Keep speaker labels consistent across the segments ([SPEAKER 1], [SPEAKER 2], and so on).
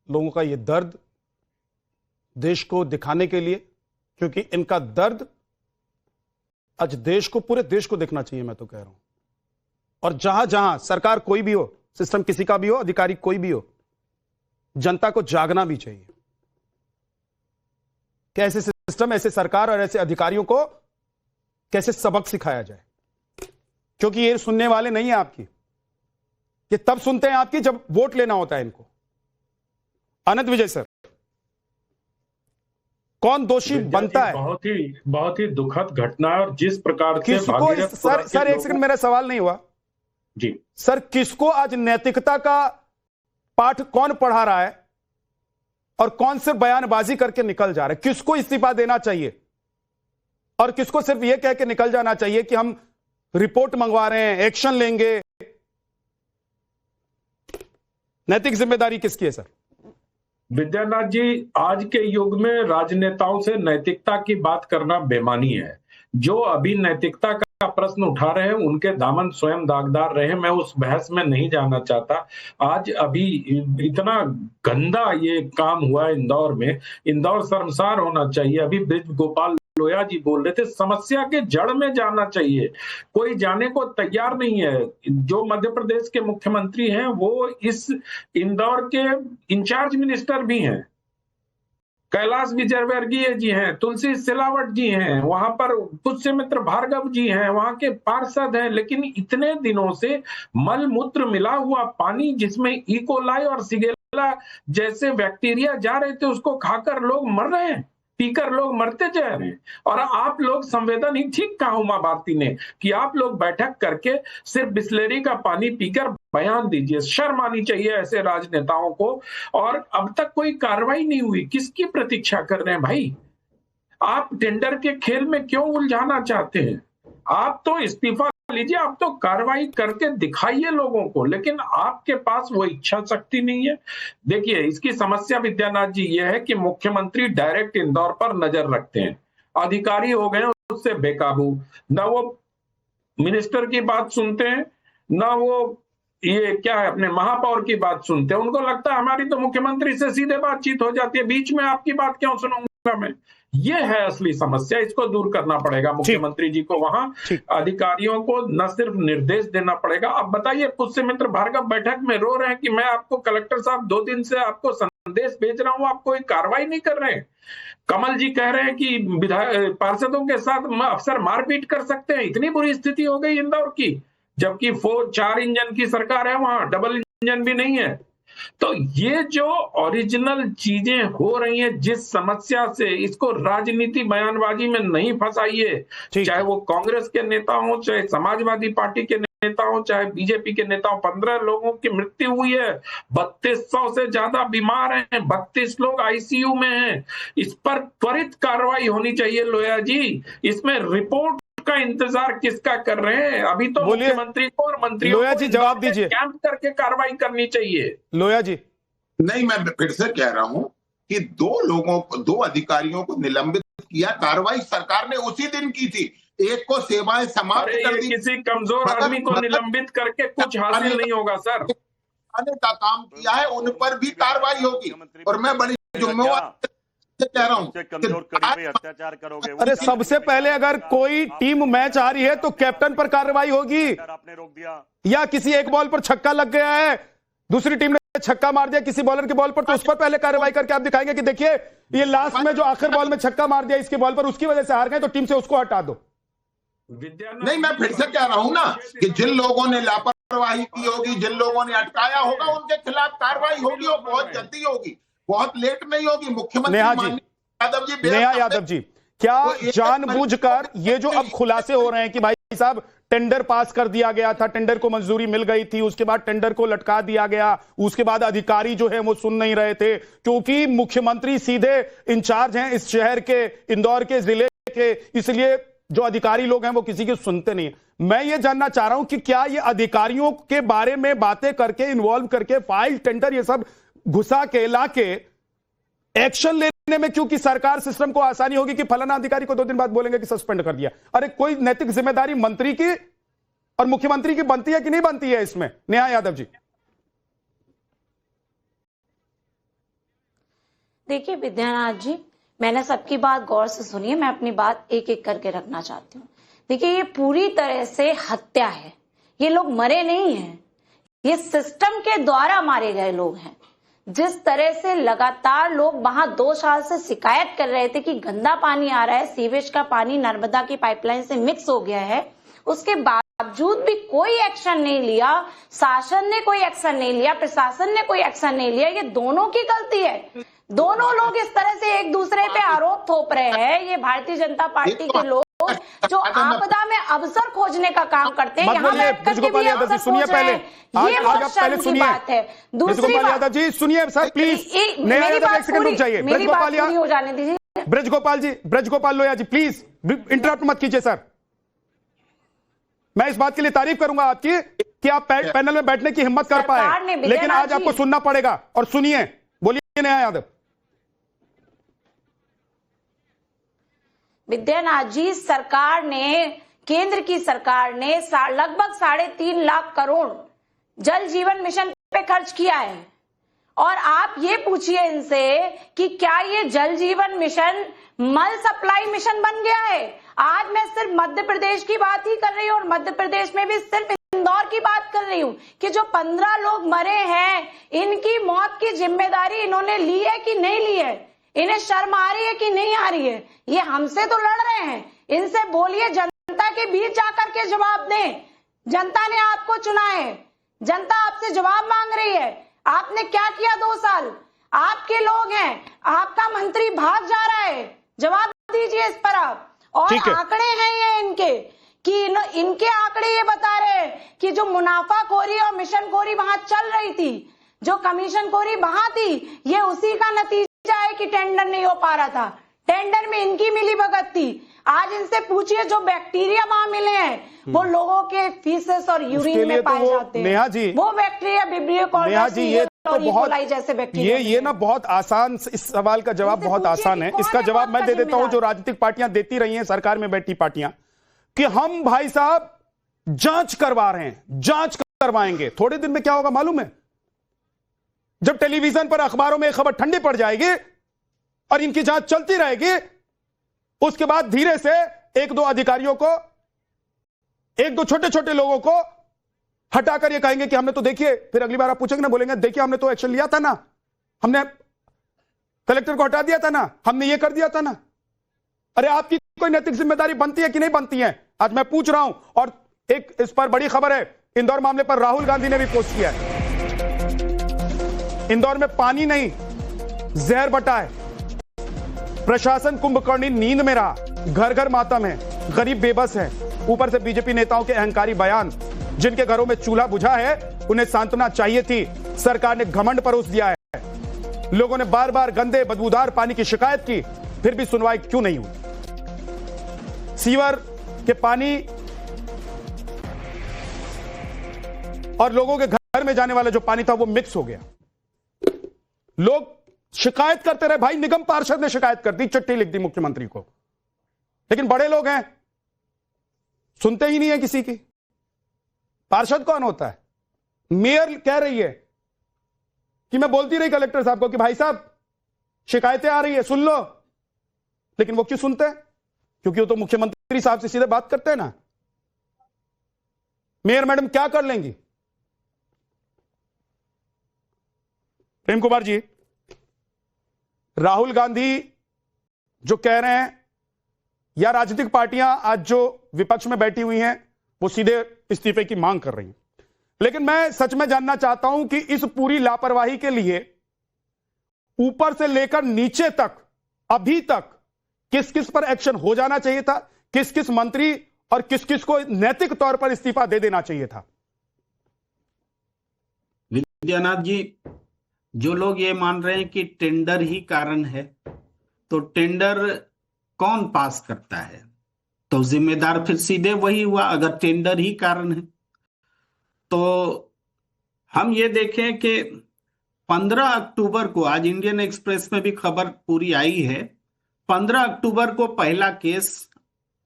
[SPEAKER 1] लोगों का ये दर्द देश को दिखाने के लिए, क्योंकि इनका दर्द आज देश को, पूरे देश को देखना चाहिए, मैं तो कह रहा हूं। और जहां जहां सरकार कोई भी हो, सिस्टम किसी का भी हो, अधिकारी कोई भी हो, जनता को जागना भी चाहिए कि ऐसे सिस्टम, ऐसे सरकार और ऐसे अधिकारियों को कैसे सबक सिखाया जाए। क्योंकि ये सुनने वाले नहीं है आपकी, ये तब सुनते हैं आपकी जब वोट लेना होता है इनको। आनंद विजय सर, कौन दोषी बनता है?
[SPEAKER 2] बहुत ही दुखद घटना है। और जिस प्रकार से
[SPEAKER 1] किसको सर एक सेकंड, मेरा सवाल नहीं हुआ
[SPEAKER 2] जी
[SPEAKER 1] सर। किसको आज नैतिकता का पाठ कौन पढ़ा रहा है और कौन सिर्फ बयानबाजी करके निकल जा रहा है? किसको इस्तीफा देना चाहिए और किसको सिर्फ यह कह के निकल जाना चाहिए कि हम रिपोर्ट मंगवा रहे हैं, एक्शन लेंगे? नैतिक जिम्मेदारी किसकी है सर?
[SPEAKER 2] विद्यानाथ जी, आज के युग में राजनेताओं से नैतिकता की बात करना बेमानी है। जो अभी नैतिकता का प्रश्न उठा रहे हैं उनके दामन स्वयं दागदार रहे। मैं उस बहस में नहीं जाना चाहता। आज अभी इतना गंदा ये काम हुआ है इंदौर में, इंदौर शर्मसार होना चाहिए। अभी ब्रिज गोपाल लोया जी बोल रहे थे, समस्या के जड़ में जाना चाहिए। कोई जाने को तैयार नहीं है। जो मध्य प्रदेश के मुख्यमंत्री हैं वो इस इंदौर के इंचार्ज मिनिस्टर भी हैं। कैलाश विजयवर्गीय जी हैं, तुलसी सिलावट जी हैं, वहां पर पुष्यमित्र भार्गव जी हैं, वहां के पार्षद हैं। लेकिन इतने दिनों से मल मूत्र मिला हुआ पानी जिसमें इकोलाई और सिगेला जैसे बैक्टीरिया जा रहे थे, उसको खाकर लोग मर रहे हैं, पीकर लोग मरते जा रहे हैं। और आप लोग संवेदन ही, ठीक कहा उमा भारती ने, कि आप लोग बैठक करके सिर्फ बिस्लेरी का पानी पीकर बयान दीजिए। शर्म आनी चाहिए ऐसे राजनेताओं को। और अब तक कोई कार्रवाई नहीं हुई। किसकी प्रतीक्षा कर रहे हैं भाई? आप टेंडर के खेल में क्यों उलझाना चाहते हैं? आप तो इस्तीफा लीजिए, आप तो कार्रवाई करके दिखाइए लोगों को, लेकिन आपके पास वो इच्छा शक्ति नहीं है। देखिए, इसकी समस्या विद्यानाथ जी ये है कि मुख्यमंत्री डायरेक्ट इंदौर पर नजर रखते हैं। अधिकारी हो गए उससे बेकाबू, ना वो मिनिस्टर की बात सुनते हैं, ना वो ये क्या है अपने महापौर की बात सुनते हैं। उनको लगता है हमारी तो मुख्यमंत्री से सीधे बातचीत हो जाती है, बीच में आपकी बात क्यों सुनूंगा मैं? ये है असली समस्या। इसको दूर करना पड़ेगा मुख्यमंत्री जी को। वहां अधिकारियों को न सिर्फ निर्देश देना पड़ेगा। अब बताइए, पुष्यमित्र भार्गव बैठक में रो रहे हैं कि मैं आपको कलेक्टर साहब 2 दिन से आपको संदेश भेज रहा हूं, आप कोई कार्रवाई नहीं कर रहे हैं। कमल जी कह रहे हैं कि विधायक पार्षदों के साथ अफसर मारपीट कर सकते हैं। इतनी बुरी स्थिति हो गई इंदौर की, जबकि 4 इंजन की सरकार है, वहां डबल इंजन भी नहीं है। तो ये जो ओरिजिनल चीजें हो रही हैं, जिस समस्या से, इसको राजनीति बयानबाजी में नहीं फंसाइए। चाहे वो कांग्रेस के नेता हो, चाहे समाजवादी पार्टी के नेता हो, चाहे बीजेपी के नेता हो। 15 लोगों की मृत्यु हुई है, 3200 से ज्यादा बीमार हैं, 32 लोग आईसीयू में हैं। इस पर त्वरित कार्रवाई होनी चाहिए लोया जी। इसमें रिपोर्ट का इंतजार किसका कर रहे हैं? अभी तो मुख्यमंत्री को और मंत्रियों
[SPEAKER 1] लोया जी जवाब दीजिए।
[SPEAKER 2] कैंप करके कार्रवाई करनी चाहिए।
[SPEAKER 1] लोया जी,
[SPEAKER 3] नहीं, मैं फिर से कह रहा हूं कि 2 अधिकारियों को निलंबित किया, कार्रवाई सरकार ने उसी दिन की थी। एक को सेवाएं समाप्त कर दी।
[SPEAKER 2] किसी कमजोर आदमी को निलंबित करके कुछ हासिल नहीं होगा सर।
[SPEAKER 3] का काम किया है, उन पर भी कार्रवाई होगी। और मैं बड़ी जिम्मेवार कह रहा हूं,
[SPEAKER 4] कमजोर कड़ी पे अत्याचार करोगे।
[SPEAKER 1] अरे सबसे पहले अगर कोई टीम मैच आ रही है तो कैप्टन पर कार्रवाई होगी।
[SPEAKER 4] आपने रोक दिया,
[SPEAKER 1] या किसी एक बॉल पर छक्का लग गया है, दूसरी टीम ने छक्का मार दिया किसी बॉलर के बॉल पर, तो उस पर पहले कार्रवाई करके आप दिखाएंगे कि देखिए ये लास्ट में जो आखिर बॉल में छक्का मार दिया इसके बॉल पर, उसकी वजह से हार गए, तो टीम से उसको हटा दो।
[SPEAKER 3] नहीं, मैं फिर से कह रहा हूं ना कि जिन लोगों ने लापरवाही की होगी, जिन लोगों ने अटकाया होगा, उनके खिलाफ कार्रवाई होगी और बहुत जल्दी होगी, बहुत लेट नहीं होगी। मुख्यमंत्री
[SPEAKER 1] नेहा यादव जी, क्या जानबूझकर ये जो अब खुलासे हो रहे हैं कि भाई साहब टेंडर पास कर दिया गया था, टेंडर को मंजूरी मिल गई थी, उसके बाद टेंडर को लटका दिया गया, उसके बाद अधिकारी जो है वो सुन नहीं रहे थे क्योंकि मुख्यमंत्री सीधे इंचार्ज हैं इस शहर के, इंदौर के जिले के, इसलिए जो अधिकारी लोग हैं वो किसी की सुनते नहीं है। मैं ये जानना चाह रहा हूं कि क्या ये अधिकारियों के बारे में बातें करके, इन्वॉल्व करके, फाइल, टेंडर, ये सब घुसा के ला के एक्शन लेने में, क्योंकि सरकार सिस्टम को आसानी होगी कि फलाना अधिकारी को 2 दिन बाद बोलेंगे कि सस्पेंड कर दिया। अरे कोई नैतिक जिम्मेदारी मंत्री की और मुख्यमंत्री की बनती है कि नहीं बनती है इसमें? नेहा यादव जी,
[SPEAKER 5] देखिए विद्यानाथ जी, मैंने सबकी बात गौर से सुनी है, मैं अपनी बात एक एक करके रखना चाहती हूँ। देखिए ये पूरी तरह से हत्या है, ये लोग मरे नहीं हैं, ये सिस्टम के द्वारा मारे गए लोग हैं। जिस तरह से लगातार लोग वहां 2 साल से शिकायत कर रहे थे कि गंदा पानी आ रहा है, सीवेज का पानी नर्मदा की पाइपलाइन से मिक्स हो गया है, उसके बावजूद भी कोई एक्शन नहीं लिया, शासन ने कोई एक्शन नहीं लिया, प्रशासन ने कोई एक्शन नहीं लिया। ये दोनों की गलती है। दोनों लोग इस तरह से एक दूसरे पे आरोप थोप रहे हैं। ये भारतीय जनता पार्टी के लोग जो आपदा में अवसर खोजने का काम करते हैं, यहाँ बैठकर के भी अवसर खोज रहे हैं, ये बहुत शर्म की बात है। दूसरी बात,
[SPEAKER 1] यादव जी सुनिए सर प्लीज,
[SPEAKER 5] मेरी बात पूरी हो जाने दीजिए।
[SPEAKER 1] ब्रजगोपाल लोहिया जी प्लीज इंटरप्ट मत कीजिए सर। मैं इस बात के लिए तारीफ करूंगा आपकी कि आप पैनल में बैठने की हिम्मत कर पाए, लेकिन आज आपको सुनना पड़ेगा। और सुनिए, बोलिए नेहा यादव।
[SPEAKER 5] विद्यानाथ जी, सरकार ने, केंद्र की सरकार ने लगभग 3.5 लाख करोड़ जल जीवन मिशन पे खर्च किया है। और आप ये पूछिए इनसे कि क्या ये जल जीवन मिशन मल सप्लाई मिशन बन गया है? आज मैं सिर्फ मध्य प्रदेश की बात ही कर रही हूँ, और मध्य प्रदेश में भी सिर्फ इंदौर की बात कर रही हूँ कि जो 15 लोग मरे हैं, इनकी मौत की जिम्मेदारी इन्होंने ली है कि नहीं ली है? इन्हें शर्म आ रही है कि नहीं आ रही है? ये हमसे तो लड़ रहे हैं, इनसे बोलिए, जनता के बीच जाकर के जवाब दें। जनता ने आपको चुना है, जनता आपसे जवाब मांग रही है। आपने क्या किया 2 साल? आपके लोग हैं, आपका मंत्री भाग जा रहा है, जवाब दीजिए इस पर आप। और आंकड़े हैं ये इनके कि इनके आंकड़े ये बता रहे हैं कि जो मुनाफाखोरी और मिशनखोरी वहां चल रही थी, जो कमीशनखोरी वहां थी, ये उसी का नतीजा है कि टेंडर नहीं हो पा रहा था। टेंडर में इनकी मिली भगत थी। आज इनसे पूछिए, जो बैक्टीरिया वहां मिले हैं वो लोगों के फीसेस और यूरिन में पाए जाते हैं।
[SPEAKER 1] नेहा जी,
[SPEAKER 5] वो बैक्टीरिया विब्रियो कॉर्डियस
[SPEAKER 1] तो बहुत
[SPEAKER 5] जैसे बैक्टीरिया,
[SPEAKER 1] ये ना बहुत आसान, इस सवाल का जवाब बहुत आसान है। इसका जवाब मैं दे देता हूं, जो राजनीतिक पार्टियां देती रही हैं, सरकार में बैठी पार्टियां, कि हम भाई साहब जांच करवा रहे हैं, जांच करवाएंगे। थोड़े दिन में क्या होगा मालूम है? जब टेलीविजन पर, अखबारों में खबर ठंडी पड़ जाएगी और इनकी जांच चलती रहेगी, उसके बाद धीरे से 1-2 अधिकारियों को, 1-2 छोटे-छोटे लोगों को हटाकर ये कहेंगे कि हमने तो, देखिए, फिर अगली बार आप पूछेंगे ना, बोलेंगे देखिए हमने तो एक्शन लिया था ना, हमने कलेक्टर को हटा दिया था ना, हमने ये कर दिया था ना। अरे आपकी कोई नैतिक जिम्मेदारी बनती है कि नहीं बनती है? आज मैं पूछ रहा हूं। और एक इस पर बड़ी खबर है, इंदौर मामले पर राहुल गांधी ने भी पोस्ट किया है। इंदौर में पानी नहीं, जहर बटा है। प्रशासन कुंभकर्णी नींद में रहा, घर घर मातम है, गरीब बेबस है। ऊपर से बीजेपी नेताओं के अहंकारी बयान। जिनके घरों में चूल्हा बुझा है उन्हें सांत्वना चाहिए थी, सरकार ने घमंड परोस दिया है। लोगों ने बार बार गंदे बदबूदार पानी की शिकायत की, फिर भी सुनवाई क्यों नहीं हुई? सीवर के पानी और लोगों के घर में जाने वाला जो पानी था वो मिक्स हो गया। लोग शिकायत करते रहे, भाई निगम पार्षद ने शिकायत कर दी, चिट्ठी लिख दी मुख्यमंत्री को, लेकिन बड़े लोग हैं, सुनते ही नहीं है किसी की। पार्षद कौन होता है? मेयर कह रही है कि मैं बोलती रही कलेक्टर साहब को कि भाई साहब शिकायतें आ रही है, सुन लो, लेकिन वो क्यों सुनते हैं? क्योंकि वो तो मुख्यमंत्री साहब से सीधे बात करते हैं ना। मेयर मैडम क्या कर लेंगी? प्रेम कुमार जी, राहुल गांधी जो कह रहे हैं, या राजनीतिक पार्टियां आज जो विपक्ष में बैठी हुई हैं, वो सीधे इस्तीफे की मांग कर रही हैं। लेकिन मैं सच में जानना चाहता हूं कि इस पूरी लापरवाही के लिए ऊपर से लेकर नीचे तक अभी तक किस किस पर एक्शन हो जाना चाहिए था, किस किस मंत्री और किस किस को नैतिक तौर पर इस्तीफा दे देना चाहिए था?
[SPEAKER 6] विद्यानाथ जी, जो लोग ये मान रहे हैं कि टेंडर ही कारण है, तो टेंडर कौन पास करता है? तो जिम्मेदार फिर सीधे वही हुआ, अगर टेंडर ही कारण है। तो हम ये देखें कि 15 अक्टूबर को, आज इंडियन एक्सप्रेस में भी खबर पूरी आई है, 15 अक्टूबर को पहला केस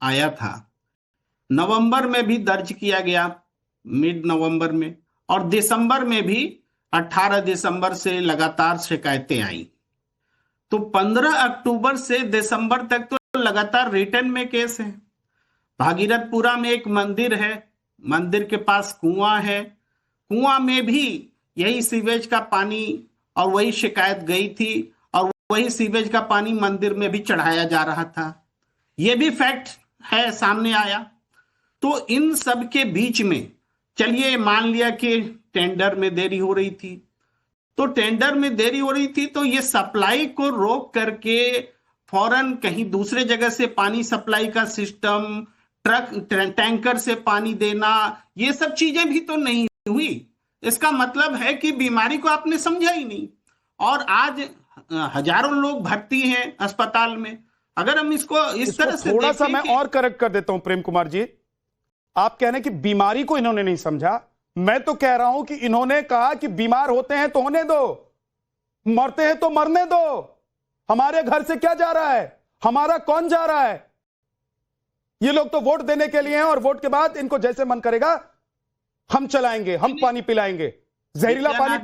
[SPEAKER 6] आया था। नवंबर में भी दर्ज किया गया, मिड नवंबर में, और दिसंबर में भी 18 दिसंबर से लगातार शिकायतें आई। तो 15 अक्टूबर से दिसंबर तक तो लगातार रिटर्न में केस है। भागीरथपुरा में एक मंदिर है, मंदिर के पास कुआं है, कुआं में भी यही सीवेज का पानी और वही शिकायत गई थी और वही सीवेज का पानी मंदिर में भी चढ़ाया जा रहा था। यह भी फैक्ट है, सामने आया। तो इन सब के बीच में चलिए मान लिया कि टेंडर में देरी हो रही थी, तो टेंडर में देरी हो रही थी तो ये सप्लाई को रोक करके फौरन कहीं दूसरे जगह से पानी सप्लाई का सिस्टम, ट्रक टैंकर से पानी देना, ये सब चीजें भी तो नहीं हुई। इसका मतलब है कि बीमारी को आपने समझा ही नहीं। और आज हजारों लोग भर्ती हैं अस्पताल में। अगर हम इसको इस तरह से
[SPEAKER 1] थोड़ा सा मैं और करेक्ट कर देता हूं प्रेम कुमार जी, आप कह रहे हैं कि बीमारी को इन्होंने नहीं समझा, मैं तो कह रहा हूं कि इन्होंने कहा कि बीमार होते हैं तो होने दो, मरते हैं तो मरने दो, हमारे घर से क्या जा रहा है, हमारा कौन जा रहा है। ये लोग तो वोट देने के लिए हैं और वोट के बाद इनको जैसे मन करेगा हम चलाएंगे, हम पानी पिलाएंगे। जहरीला पानी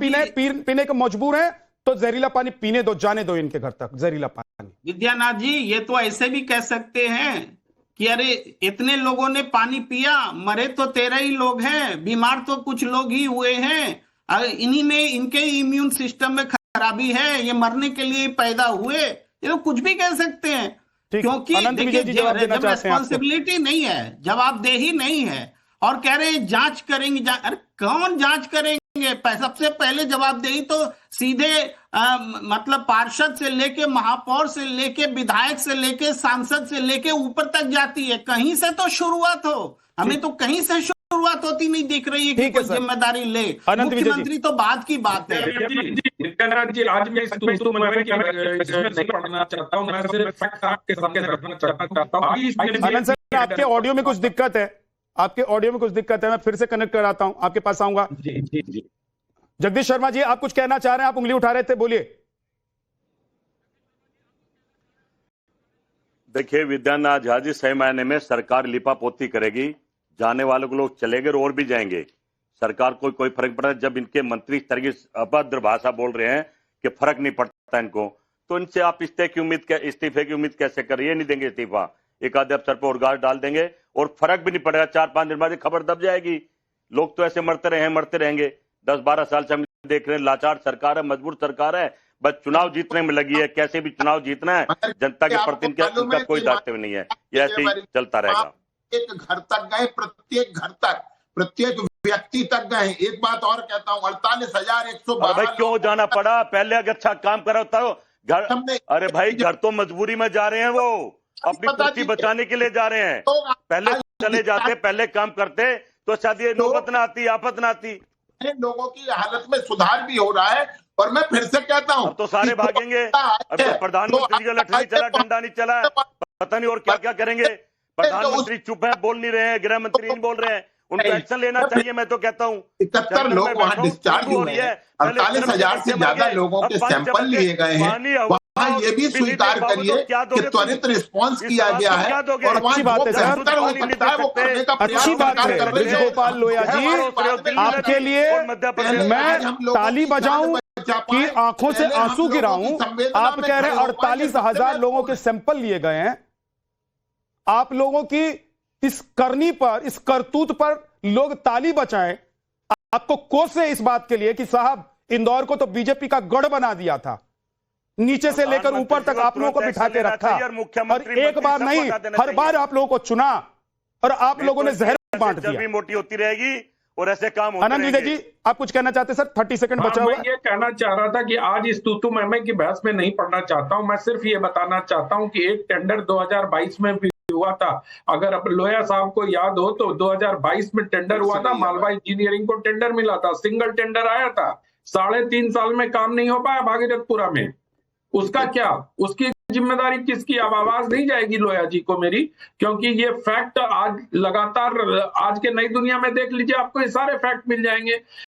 [SPEAKER 1] पीने को मजबूर हैं तो जहरीला पानी पीने दो, जाने दो इनके घर तक जहरीला पानी।
[SPEAKER 6] विद्यानाथ जी, ये तो ऐसे भी कह सकते हैं कि अरे इतने लोगों ने पानी पिया, मरे तो 13 ही लोग हैं, बीमार तो कुछ लोग ही हुए हैं, इन्हीं में इनके इम्यून सिस्टम में खराबी है, ये मरने के लिए पैदा हुए, ये तो कुछ भी कह सकते हैं। क्योंकि देखिए जब रेस्पॉन्सिबिलिटी नहीं है, जवाबदेही नहीं है और कह रहे हैं जांच करेंगे, अरे कौन जांच करेंगे? सबसे पहले जवाबदेही तो सीधे मतलब पार्षद से लेके महापौर से लेके विधायक से लेके सांसद से लेके ऊपर तक जाती है। कहीं से तो शुरुआत हो, हमें तो कहीं से शुरुआत होती नहीं दिख रही है कि कोई जिम्मेदारी ले। मुख्यमंत्री तो बाद की बात है।
[SPEAKER 2] आज मैं नहीं पढ़ना चाहता हूँ, मैं सिर्फ फैक्ट आपके सामने रखना चाहता हूँ।
[SPEAKER 1] आनंद सर, आपके ऑडियो में कुछ दिक्कत है, आपके ऑडियो में कुछ दिक्कत है, मैं फिर से कनेक्ट कराता हूं, आपके पास आऊंगा।
[SPEAKER 2] जी।
[SPEAKER 1] जगदीश शर्मा जी, आप कुछ कहना चाह रहे हैं, आप उंगली उठा रहे थे, बोलिए।
[SPEAKER 4] देखिए विद्यानाथ झा जी, सही मायने में सरकार लिपापोती करेगी, जाने वाले को लोग चले गए और भी जाएंगे, सरकार को कोई फर्क पड़ता है। जब इनके मंत्री इस तरह की अभद्र भाषा बोल रहे हैं कि फर्क नहीं पड़ता इनको, तो इनसे आप इस्तीफे की उम्मीद कैसे कर रही है? नहीं देंगे इस्तीफा, एक आधे अफसर पर और गाज डाल देंगे और फर्क भी नहीं पड़ेगा। 4-5 दिन बाद खबर दब जाएगी। लोग तो ऐसे मरते रहेंगे। 10-12 साल से हम देख रहे हैं, लाचार सरकार है, मजबूर सरकार है, बस चुनाव जीतने में लगी है। कैसे भी चुनाव जीतना है, जनता के प्रति उनका कोई दायित्व नहीं है, ये ऐसे ही चलता रहेगा।
[SPEAKER 3] एक घर तक गए, प्रत्येक घर तक, प्रत्येक व्यक्ति तक गए। एक बात और कहता हूँ, 48,112।
[SPEAKER 4] भाई क्यों जाना पड़ा? पहले अगर अच्छा काम करा होता हो घर, अरे भाई घर तो मजबूरी में जा रहे हैं, वो अपनी पुष्टि बचाने के लिए जा रहे हैं। पहले चले जाते, पहले काम करते तो शायद ये नौबत ना आती, आफत ना आती।
[SPEAKER 3] लोगों की हालत में सुधार भी हो रहा है। और मैं फिर से कहता हूं,
[SPEAKER 4] तो सारे भागेंगे। अब तो प्रधानमंत्री का लठड़ी चला, डंडा नहीं चला, पता नहीं और क्या क्या करेंगे। प्रधानमंत्री चुप है, बोल नहीं रहे हैं, गृह मंत्री नहीं बोल रहे हैं, उनको एक्शन लेना चाहिए। मैं तो कहता हूँ
[SPEAKER 3] 71 लोग वहाँ डिस्चार्ज हुए हैं, 48,000 से ज्यादा लोगों के सैंपल लिए गए हैं। वहाँ ये भी स्वीकार करिए कि त्वरित रिस्पांस किया गया है और वहाँ
[SPEAKER 1] बात है सर,
[SPEAKER 3] वो करने का प्रयास कर रही है।
[SPEAKER 1] गोपाल लोया जी, आपके लिए मैं ताली बजाऊं कि आंखों से आंसू गिराऊं? आप कह रहे हैं 48,000 लोगों के सैंपल लिए गए हैं। आप लोगों की इस करनी पर, इस करतूत पर लोग ताली बजाएं, आपको कोसे इस बात के लिए कि साहब इंदौर को तो बीजेपी का गढ़ बना दिया था, नीचे से लेकर ऊपर तक आप लोगों को बिठा के रखा, और एक बार नहीं हर बार आप लोगों को चुना और आप लोगों ने जहर बांट दिया।
[SPEAKER 4] मोटी होती रहेगी और ऐसे काम होते
[SPEAKER 1] आनंद विजय जी, आप कुछ कहना चाहते सर? 30 सेकंड बचा हुआ है।
[SPEAKER 2] मैं ये कहना चाह रहा था कि आज इस तूतू मैमे की बहस में नहीं पढ़ना चाहता हूं। मैं सिर्फ ये बताना चाहता हूं कि एक टेंडर 2022 में भी हुआ था। अगर अब लोया साहब को याद हो तो 2022 में टेंडर हुआ था, मालवा इंजीनियरिंग को टेंडर मिला था, सिंगल टेंडर आया था। 3.5 साल में काम नहीं हो पाया भागीरथपुरा में। उसका क्या, उसकी जिम्मेदारी किसकी? अब आवाज नहीं जाएगी लोया जी को मेरी, क्योंकि ये फैक्ट आज लगातार आज के नई दुनिया में देख लीजिए, आपको ये सारे फैक्ट मिल जाएंगे।